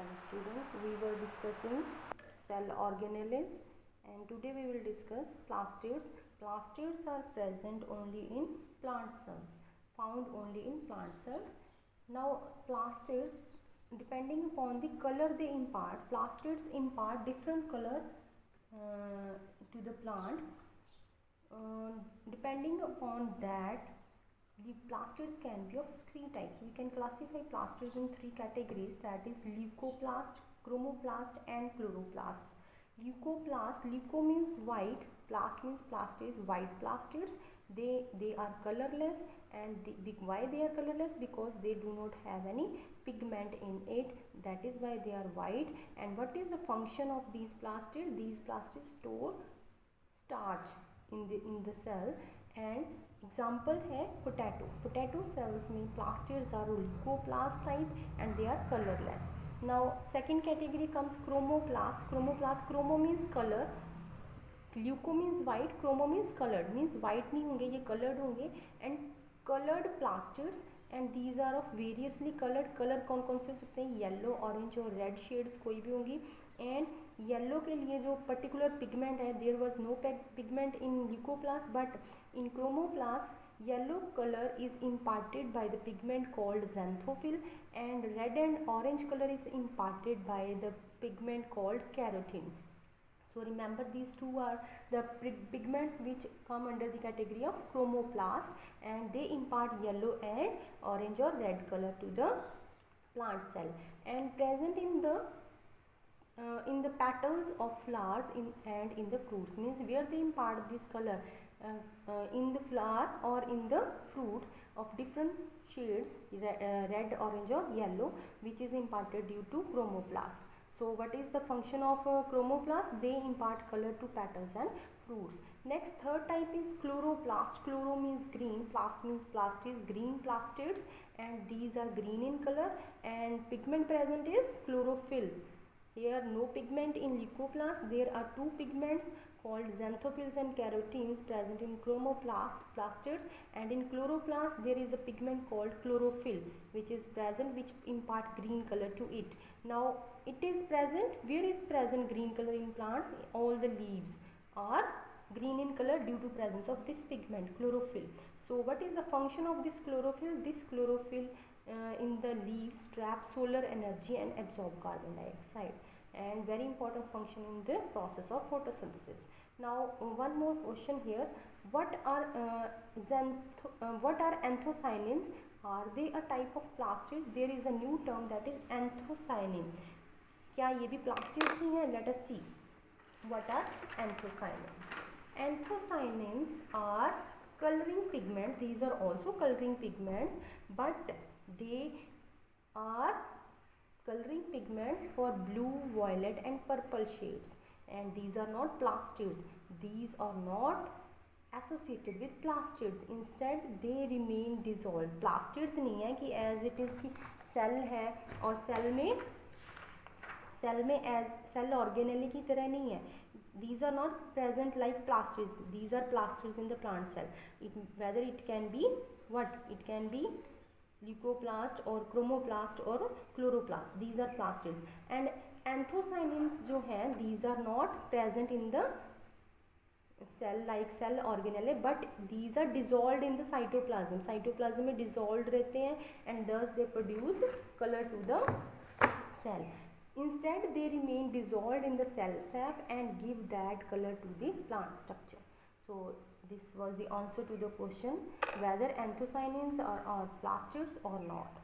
Hello students, we were discussing cell organelles and today we will discuss plastids. Plastids are present only in plant cells, found only in plant cells. Now plastids, depending upon the color they impart, plastids impart different color to the plant. Depending upon that, the plastids can be of three types. We can classify plastids in three categories, that is leucoplast, chromoplast and chloroplast. Leucoplast, leuco means white, plast means plast is white plastids. They are colorless, and why they are colorless? Because they do not have any pigment in it, that is why they are white. And what is the function of these plastids? These plastids store starch in the cell, and example है potato sales में plastids are leucoplast type and they are colorless. Now second category comes chromoplast. Chromo means color, leuco means white, chromo means colored, means white नहीं होंगे, ये colored होंगे. And colored plastids, and these are of variously colored. Colour कौन कौन से हो सकते हैं? येलो, ऑरेंज और रेड शेड्स कोई भी होंगी. एंड येलो के लिए जो पर्टिकुलर पिगमेंट है, there was no pigment in leucoplast, but in chromoplast yellow colour is imparted by the pigment called xanthophyll, and red and orange color is imparted by the pigment called carotene. So remember, these two are the pigments which come under the category of chromoplast, and they impart yellow and orange or red color to the plant cell, and present in the petals of flowers and in the fruits, means where they impart this color in the flower or in the fruit of different shades, red, orange or yellow, which is imparted due to chromoplast. So what is the function of chromoplast? They impart color to petals and fruits. Next, third type is chloroplast. Chloro means green, plast means plast is green plastids, and these are green in color, and pigment present is chlorophyll. Here no pigment in leucoplast. There are two pigments called xanthophylls and carotenes present in chromoplastids, and in chloroplast there is a pigment called chlorophyll which is present, which impart green color to it. Now it is present, where is present green color in plants? All the leaves are green in color due to presence of this pigment chlorophyll. So what is the function of this chlorophyll? This chlorophyll in the leaves trap solar energy and absorb carbon dioxide, and very important function in the process of photosynthesis. Now one more question here, what are anthocyanins? Are they a type of plastid? There is a new term, that is anthocyanin. क्या ये भी plastids ही हैं? Let us see what are anthocyanins. Anthocyanins are coloring pigment. These are also coloring pigments, but they are coloring pigments for blue, violet and purple shades, and these are not plastids. These are not associated with plastids. Instead they remain dissolved. Plastids नहीं है कि as it is की cell है और cell में cell organelle की तरह नहीं है. These are not present like plastids. These are plastids in the plant cell. Whether it can be what? It can be leucoplast or chromoplast or chloroplast. These are plastids. And anthocyanins जो हैं, these are not present in the cell like cell organelle, but these are dissolved in the cytoplasm. Cytoplasm में dissolved रहते हैं, and thus they produce color to the cell. Instead they remain dissolved in the cell sap and give that color to the plant structure. So this was the answer to the question whether anthocyanins are plastids or not.